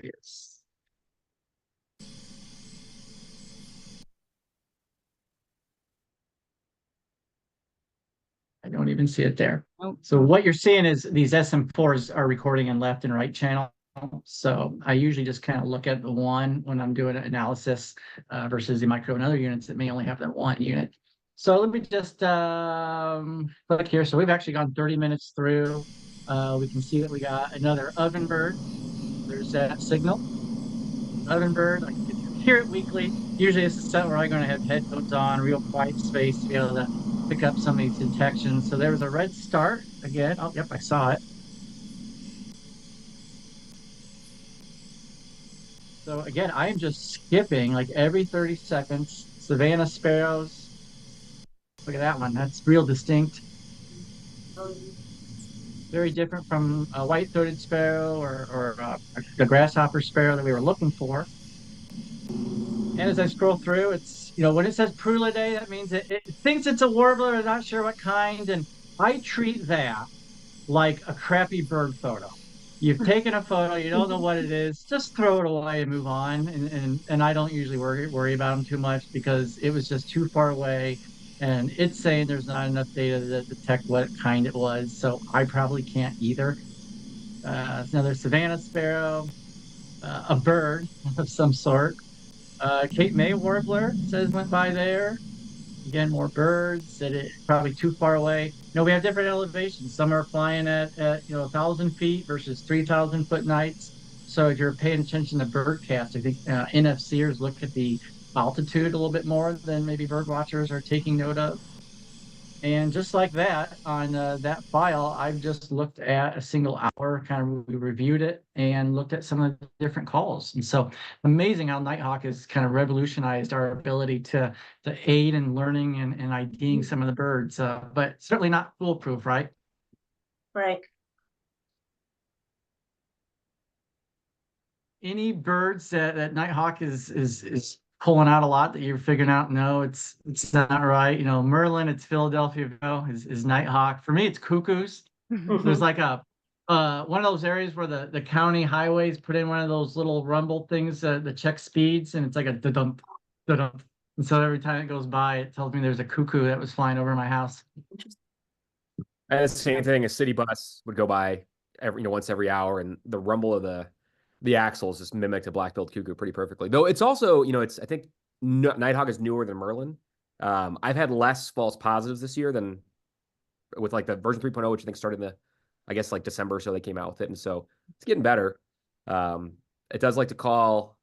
A: yes. I don't even see it there.
D: Oh.
A: So what you're seeing is these SM4s are recording in left and right channel. So I usually just kind of look at the one when I'm doing an analysis versus the micro and other units that may only have that one unit. So let me just click here. So we've actually gone 30 minutes through. We can see that we got another ovenbird. There's that signal. Ovenbird, I can hear it weekly. Usually it's a set where I'm going to have headphones on, real quiet space to be able to pick up some of these detections. So there was a red start again. Oh, yep, I saw it. So again, I am just skipping like every 30 seconds. Savannah sparrows. Look at that one. That's real distinct. Very different from a white-throated sparrow or the grasshopper sparrow that we were looking for. And as I scroll through, it's, when it says Prulidae, that means it thinks it's a warbler. I'm not sure what kind. And I treat that like a crappy bird photo. You've taken a photo, you don't know what it is, just throw it away and move on. And I don't usually worry about them too much because it was just too far away. And it's saying there's not enough data to detect what kind it was. So I probably can't either. Another Savannah sparrow, a bird of some sort. Cape May warbler says went by there. Again, more birds. That it probably too far away. We have different elevations. Some are flying at 1,000 feet versus 3,000 foot nights. So if you're paying attention to birdcast, I think NFCers look at the altitude a little bit more than maybe bird watchers are taking note of. And just like that, on that file, I've just looked at a single hour, kind of we reviewed it and looked at some of the different calls. And so amazing how Nighthawk has kind of revolutionized our ability to aid in learning and IDing some of the birds, but certainly not foolproof, right?
B: Right.
A: Any birds that Nighthawk is pulling out a lot that you're figuring out, no, it's not right. Merlin, it's Philadelphia is Nighthawk. For me, it's cuckoos. There's like a one of those areas where the county highways put in one of those little rumble things that check speeds, and it's like a da-dump, da-dump. And so every time it goes by, it tells me there's a cuckoo that was flying over my house.
C: And it's the same thing. A city bus would go by once every hour, and the rumble of the axles just mimicked a black-billed cuckoo pretty perfectly. Though it's also, I think Nighthawk is newer than Merlin. I've had less false positives this year than with like the version 3.0, which I think started in I guess like December, so they came out with it. And so it's getting better. It does like to call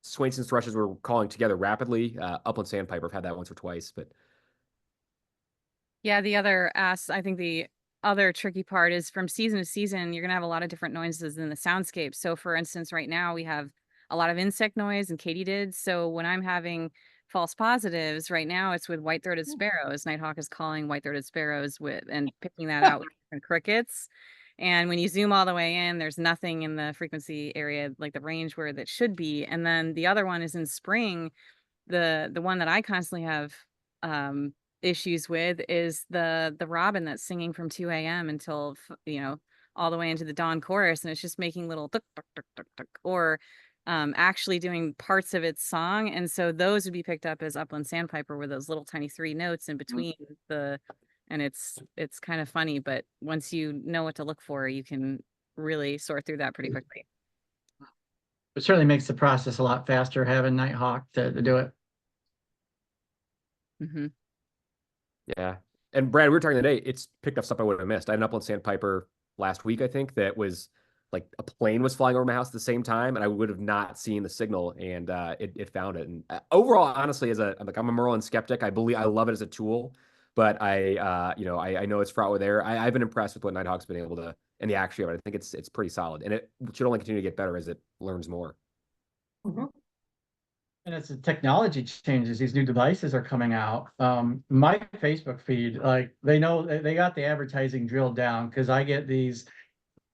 C: Swainson's thrushes were calling together rapidly. Upland sandpiper, I've had that once or twice, but.
D: Yeah, I think the other tricky part is from season to season, you're going to have a lot of different noises in the soundscape. So for instance, right now we have a lot of insect noise and katydids. So when I'm having false positives right now, it's with white-throated sparrows. Nighthawk is calling white-throated sparrows and picking that out with different crickets. And when you zoom all the way in, there's nothing in the frequency area, like the range where that should be. And then the other one is in spring. The one that I constantly have issues with is the robin that's singing from 2 a.m. until all the way into the dawn chorus, and it's just making little tuk, tuk, tuk, tuk, tuk, or actually doing parts of its song. And so those would be picked up as upland sandpiper with those little tiny 3 notes in between and it's kind of funny, but once you know what to look for, you can really sort through that pretty quickly.
A: It certainly makes the process a lot faster having Nighthawk to do it.
D: Mm-hmm.
C: Yeah. And Brad, we were talking today, it's picked up stuff I would have missed. I had an upland sandpiper last week, I think, that was like a plane was flying over my house at the same time, and I would have not seen the signal, and it found it. And overall, honestly, I'm a Merlin skeptic. I love it as a tool, but I know it's fraught with error. I've been impressed with what Nighthawk's been able to, and the accuracy of it. I think it's pretty solid, and it should only continue to get better as it learns more.
B: Mm-hmm.
A: And as the technology changes, these new devices are coming out. My Facebook feed, like they know they got the advertising drilled down, because I get these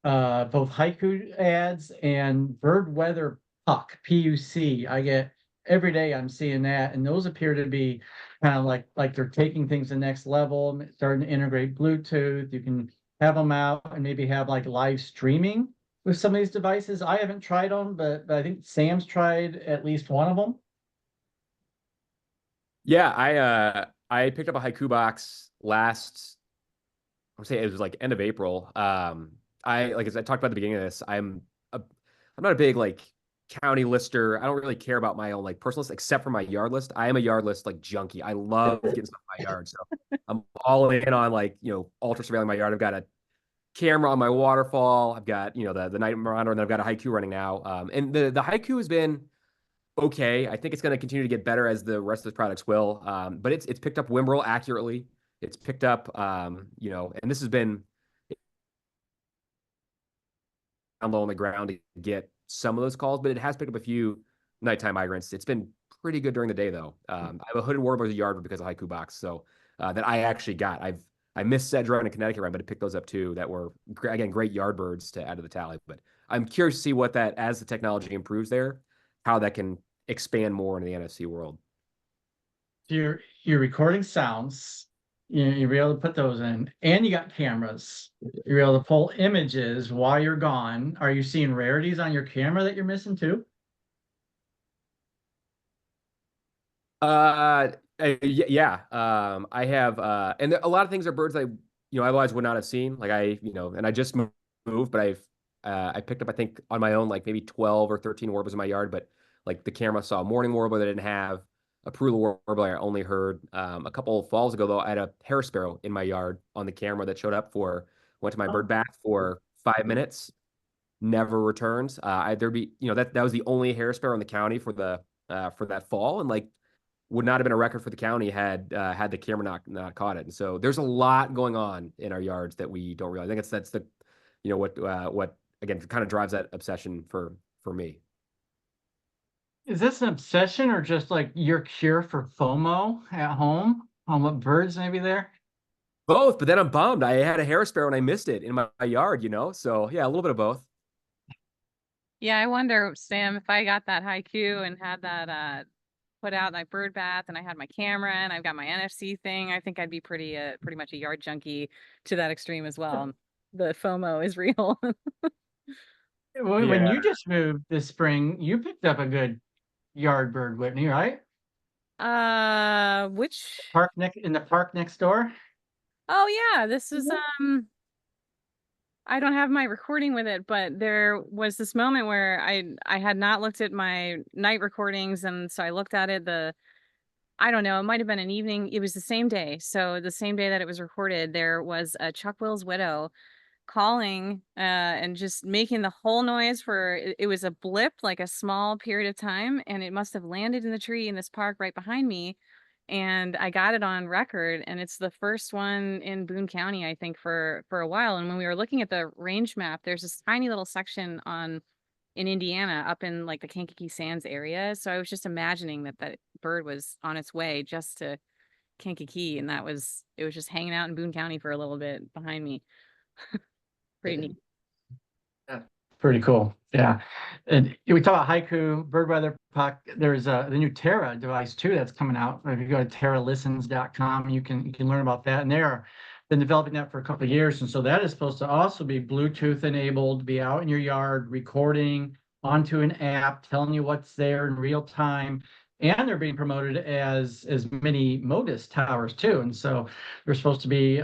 A: both haiku ads and bird weather PUC. I get every day. I'm seeing that, and those appear to be kind of like they're taking things to the next level, starting to integrate Bluetooth. You can have them out and maybe have like live streaming with some of these devices. I haven't tried them, but I think Sam's tried at least one of them.
C: Yeah, I picked up a haiku box last, I would say it was like end of April. As I talked about at the beginning of this, I'm not a big like county lister. I don't really care about my own like personal list except for my yard list. I am a yard list like junkie. I love getting stuff in my yard. So I'm all in on like, ultra surveilling my yard. I've got a camera on my waterfall. I've got, the night monitor, and then I've got a haiku running now. And the haiku has been okay. I think it's going to continue to get better as the rest of the products will. But it's picked up Whimbrel accurately. It's picked up, and this has been low on the ground to get some of those calls, but it has picked up a few nighttime migrants. It's been pretty good during the day though. I have a hooded warbler as a yard because of haiku box, so that I actually got. I missed Sedge Run and Connecticut Run, but it picked those up too. That were again great yard birds to add to the tally. But I'm curious to see what that, as the technology improves there, how that can expand more into the NFC world.
A: You're recording sounds. You're able to put those in, and you got cameras. You're able to pull images while you're gone. Are you seeing rarities on your camera that you're missing too?
C: Yeah. I have, and a lot of things are birds that I otherwise would not have seen. Like and I just moved, but I picked up, I think on my own, like maybe 12 or 13 warblers in my yard, but like the camera saw a morning warbler that I didn't have, a Parula warbler I only heard. A couple of falls ago though, I had a hair sparrow in my yard on the camera that showed up went to my bird bath for 5 minutes, never returns. There'd be, that was the only hair sparrow in the county for that fall, and like would not have been a record for the county had the camera not caught it. And so there's a lot going on in our yards that we don't realize. I think that's the what again kind of drives that obsession for me.
A: Is this an obsession or just like your cure for FOMO at home on what birds may be there?
C: Both, but then I'm bummed. I had a hair sparrow and I missed it in my yard, So yeah, a little bit of both.
D: Yeah, I wonder, Sam, if I got that haiku and had that put out my bird bath, and I had my camera and I've got my NFC thing, I think I'd be pretty much a yard junkie to that extreme as well. The FOMO is real.
A: When you just moved this spring, you picked up a good yard bird, Whitney, right?
D: Which
A: In the park next door?
D: Oh yeah, this is I don't have my recording with it, but there was this moment where I had not looked at my night recordings, and so I looked at it I don't know, it might have been an evening. It was the same day. So the same day that it was recorded, there was a Chuck Will's widow calling and just making the whole noise for it was a blip, like a small period of time, and it must have landed in the tree in this park right behind me, and I got it on record, and it's the first one in Boone County, I think, for a while. And when we were looking at the range map, there's this tiny little section in Indiana up in like the Kankakee Sands area, so I was just imagining that bird was on its way just to Kankakee, and it was just hanging out in Boone County for a little bit behind me. pretty neat.
A: Pretty cool. Yeah. And we talk about haiku, bird weather puck. There's the new Terra device too that's coming out. If you go to terralistens.com, you can learn about that. And they've been developing that for a couple of years. And so that is supposed to also be Bluetooth enabled, be out in your yard, recording onto an app, telling you what's there in real time. And they're being promoted as mini Modus towers too. And so they're supposed to be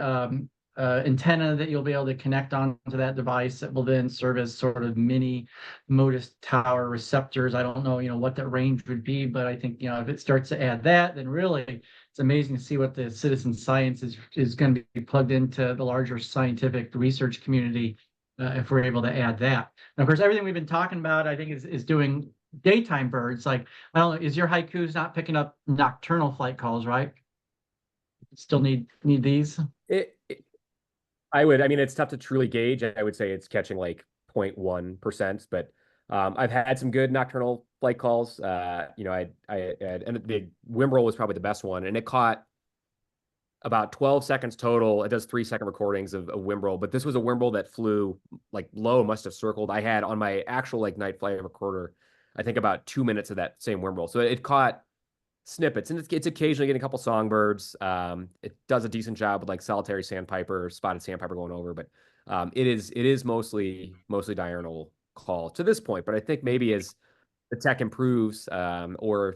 A: antenna that you'll be able to connect onto that device that will then serve as sort of mini Modus tower receptors. I don't know, what that range would be, but I think, if it starts to add that, then really it's amazing to see what the citizen science is going to be plugged into the larger scientific research community if we're able to add that. And of course, everything we've been talking about, I think, is doing daytime birds. Like, I don't know, is your haikus not picking up nocturnal flight calls, right? Still need these?
C: I mean, it's tough to truly gauge. I would say it's catching like 0.1%, but I've had some good nocturnal flight calls. I and the Whimbrel was probably the best one, and it caught about 12 seconds total. It does 3-second recordings of Whimbrel, but this was a Whimbrel that flew like low, must have circled. I had on my actual like night flight recorder, I think about 2 minutes of that same Whimbrel. So it caught snippets, and it's occasionally getting a couple songbirds. It does a decent job with like solitary sandpiper, spotted sandpiper going over, but it is mostly diurnal call to this point. But I think maybe as the tech improves, or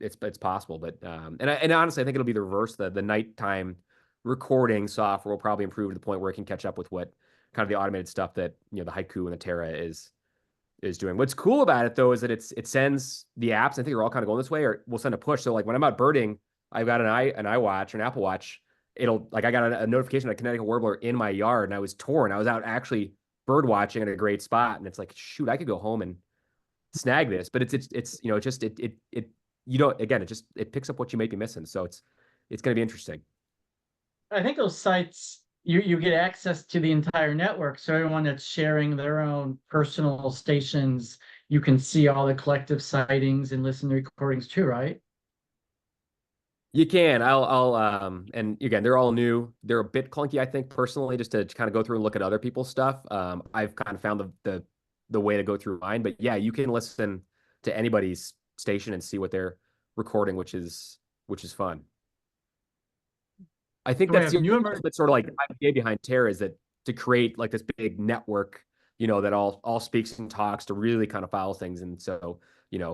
C: it's possible. But and honestly, I think it'll be the reverse. The nighttime recording software will probably improve to the point where it can catch up with what kind of the automated stuff that the Haiku and the Terra is doing. What's cool about it though is that it sends the apps. I think they're all kind of going this way, or we'll send a push. So like when I'm out birding, I've got an iWatch or an Apple Watch. It'll like I got a notification of a Connecticut warbler in my yard, and I was torn. I was out actually bird watching at a great spot, and it's like, shoot, I could go home and snag this. But it picks up what you may be missing. So it's going to be interesting.
A: I think those sites, you get access to the entire network. So everyone that's sharing their own personal stations, you can see all the collective sightings and listen to recordings too, right?
C: You can. And again, they're all new. They're a bit clunky, I think, personally, just to kind of go through and look at other people's stuff. I've kind of found the way to go through mine. But yeah, you can listen to anybody's station and see what they're recording, which is fun. I think that's the sort of like the idea behind Terra, is that to create like this big network, that all speaks and talks to really kind of follow things. And so,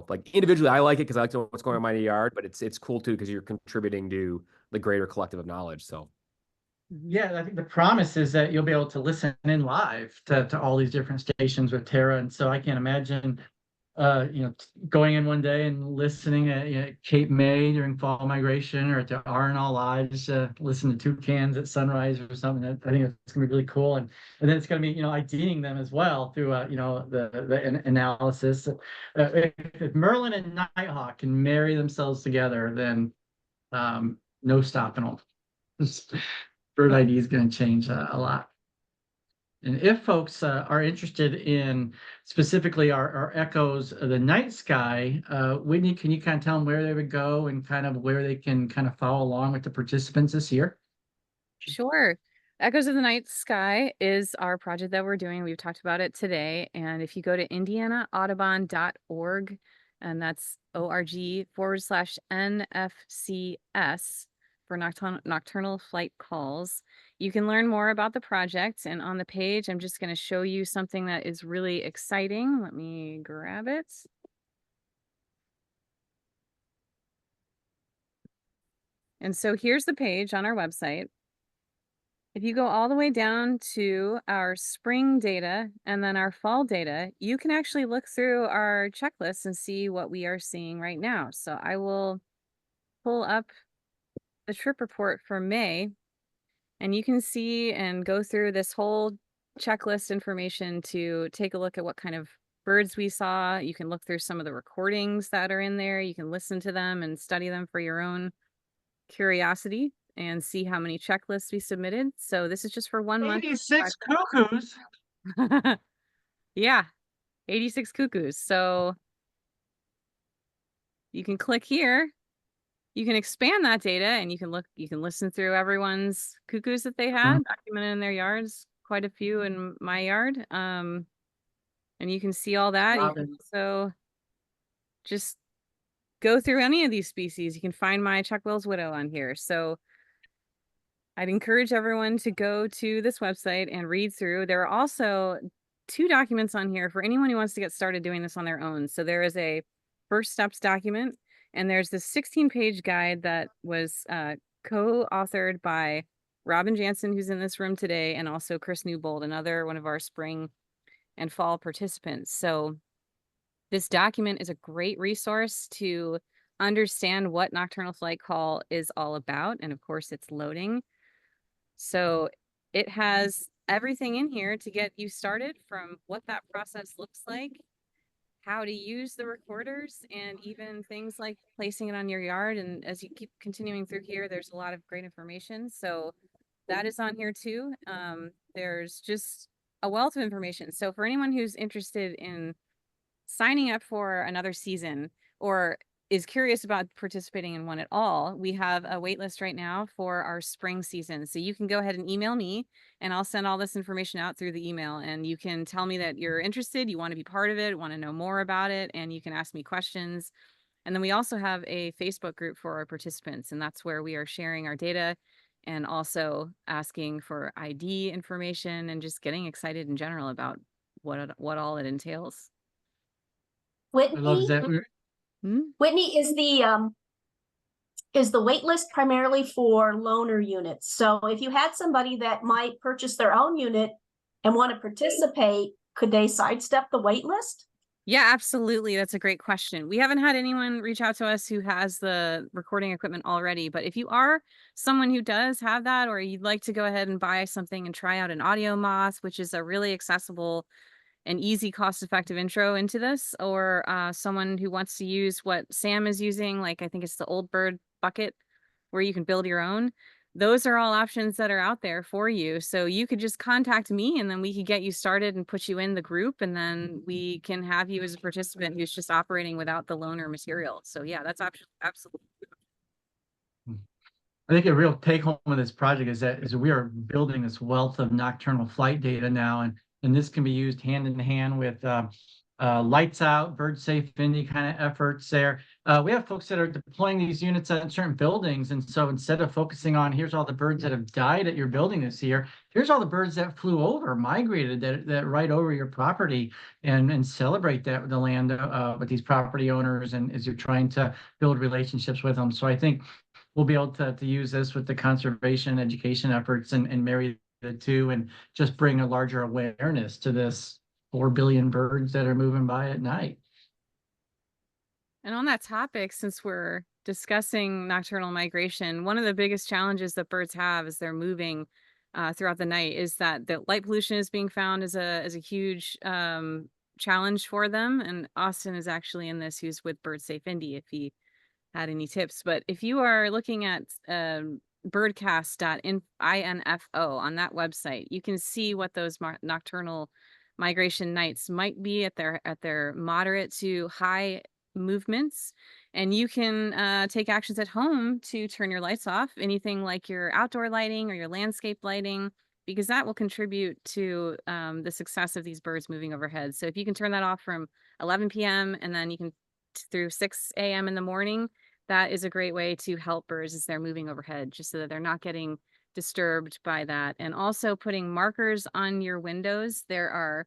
C: like individually, I like it because I like to know what's going on in my yard, but it's cool too because you're contributing to the greater collective of knowledge. So.
A: Yeah, I think the promise is that you'll be able to listen in live to all these different stations with Terra. And so I can't imagine, going in one day and listening at Cape May during fall migration, or to Arenal Lodge, listen to toucans at sunrise or something. I think it's going to be really cool. And then it's going to be, IDing them as well through, the analysis. If Merlin and Nighthawk can marry themselves together, then no stopping them. Bird ID is going to change a lot. And if folks are interested in specifically our echoes of the night sky, Whitney, can you kind of tell them where they would go and kind of where they can kind of follow along with the participants this year?
D: Sure. Echoes of the Night Sky is our project that we're doing. We've talked about it today. And if you go to indianaaudubon.org, and that's org/NFCS for nocturnal flight calls, you can learn more about the project. And on the page, I'm just going to show you something that is really exciting. Let me grab it. And so here's the page on our website. If you go all the way down to our spring data and then our fall data, you can actually look through our checklist and see what we are seeing right now. So I will pull up the trip report for May, and you can see and go through this whole checklist information to take a look at what kind of birds we saw. You can look through some of the recordings that are in there. You can listen to them and study them for your own curiosity and see how many checklists we submitted. So this is just for 1 month.
A: 86 cuckoos.
D: Yeah, 86 cuckoos. So you can click here. You can expand that data and you can listen through everyone's cuckoos that they had documented in their yards. quite a few in my yard. And you can see all that. You can also just go through any of these species. You can find my Chuck Will's widow on here. So I'd encourage everyone to go to this website and read through. There are also 2 documents on here for anyone who wants to get started doing this on their own. So there is a first steps document, and there's this 16-page guide that was co-authored by Robin Janson, who's in this room today, and also Chris Newbold, another one of our spring and fall participants. So this document is a great resource to understand what nocturnal flight call is all about. And of course, it's loading. So it has everything in here to get you started, from what that process looks like, how to use the recorders, and even things like placing it on your yard. And as you keep continuing through here, there's a lot of great information. So that is on here too. There's just a wealth of information. So for anyone who's interested in signing up for another season, or is curious about participating in one at all, we have a wait list right now for our spring season. So you can go ahead and email me, and I'll send all this information out through the email, and you can tell me that you're interested, you want to be part of it, want to know more about it, and you can ask me questions. And then we also have a Facebook group for our participants, and that's where we are sharing our data and also asking for ID information and just getting excited in general about what all it entails.
A: I love
B: Whitney,
A: that.
B: Whitney, is the wait list primarily for loaner units? So if you had somebody that might purchase their own unit and want to participate, could they sidestep the wait list?
D: Yeah, absolutely. That's a great question. We haven't had anyone reach out to us who has the recording equipment already, but if you are someone who does have that, or you'd like to go ahead and buy something and try out an audio moth, which is a really accessible and easy, cost-effective intro into this, or someone who wants to use what Sam is using, like I think it's the Old Bird bucket where you can build your own. Those are all options that are out there for you. So you could just contact me, and then we could get you started and put you in the group, and then we can have you as a participant who's just operating without the loaner material. So yeah, that's absolutely.
A: I think a real take home of this project is we are building this wealth of nocturnal flight data now, and this can be used hand in hand with lights out, bird safe Indy kind of efforts there. We have folks that are deploying these units at certain buildings, and so instead of focusing on here's all the birds that have died at your building this year, here's all the birds that flew over, migrated that right over your property, and celebrate that with the land with these property owners, and as you're trying to build relationships with them. So I think we'll be able to use this with the conservation education efforts and marry the two, and just bring a larger awareness to this 4 billion birds that are moving by at night.
D: And on that topic, since we're discussing nocturnal migration, one of the biggest challenges that birds have as they're moving throughout the night is that the light pollution is being found as a huge challenge for them. And Austin is actually in this, who's with Bird Safe Indy, if he had any tips. But if you are looking at birdcast.info on that website, you can see what those nocturnal migration nights might be at their moderate to high movements. And you can take actions at home to turn your lights off, anything like your outdoor lighting or your landscape lighting, because that will contribute to the success of these birds moving overhead. So if you can turn that off from 11 p.m. and then you can through 6 a.m. in the morning, that is a great way to help birds as they're moving overhead, just so that they're not getting disturbed by that. And also putting markers on your windows. There are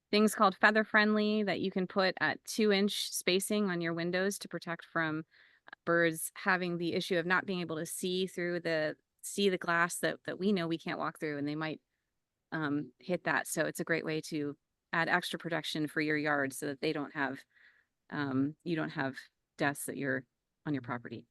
D: things called feather friendly that you can put at 2-inch spacing on your windows to protect from birds having the issue of not being able to see the glass that we know we can't walk through, and they might hit that. So it's a great way to add extra protection for your yard, so that they don't have you don't have deaths that you're on your property.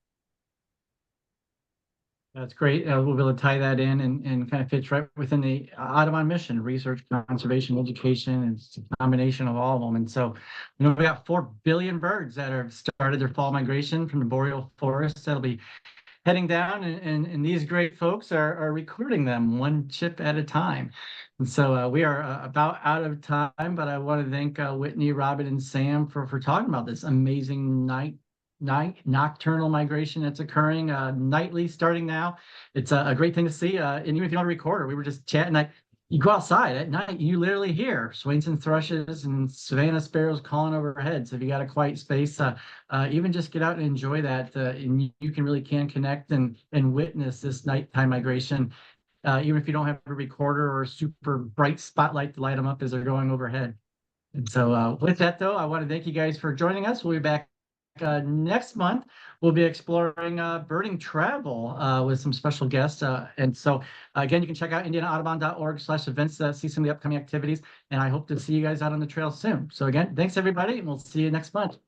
A: That's great. We'll be able to tie that in, and kind of fits right within the Audubon mission: research, conservation, education, and it's a combination of all of them. And so, we got 4 billion birds that have started their fall migration from the boreal forest that'll be heading down, and these great folks are recruiting them one chip at a time. And so we are about out of time, but I want to thank Whitney, Robin, and Sam for talking about this amazing nocturnal migration that's occurring nightly starting now. It's a great thing to see. And even if you don't have a recorder, we were just chatting. You go outside at night, you literally hear Swainson's thrushes and Savannah sparrows calling overhead. So if you got a quiet space, even just get out and enjoy that. And you can really connect and witness this nighttime migration, even if you don't have a recorder or a super bright spotlight to light them up as they're going overhead. And so with that, though, I want to thank you guys for joining us. We'll be back next month. We'll be exploring birding travel with some special guests. And so, again, you can check out indianaaudubon.org/events to see some of the upcoming activities. And I hope to see you guys out on the trail soon. So again, thanks, everybody, and we'll see you next month.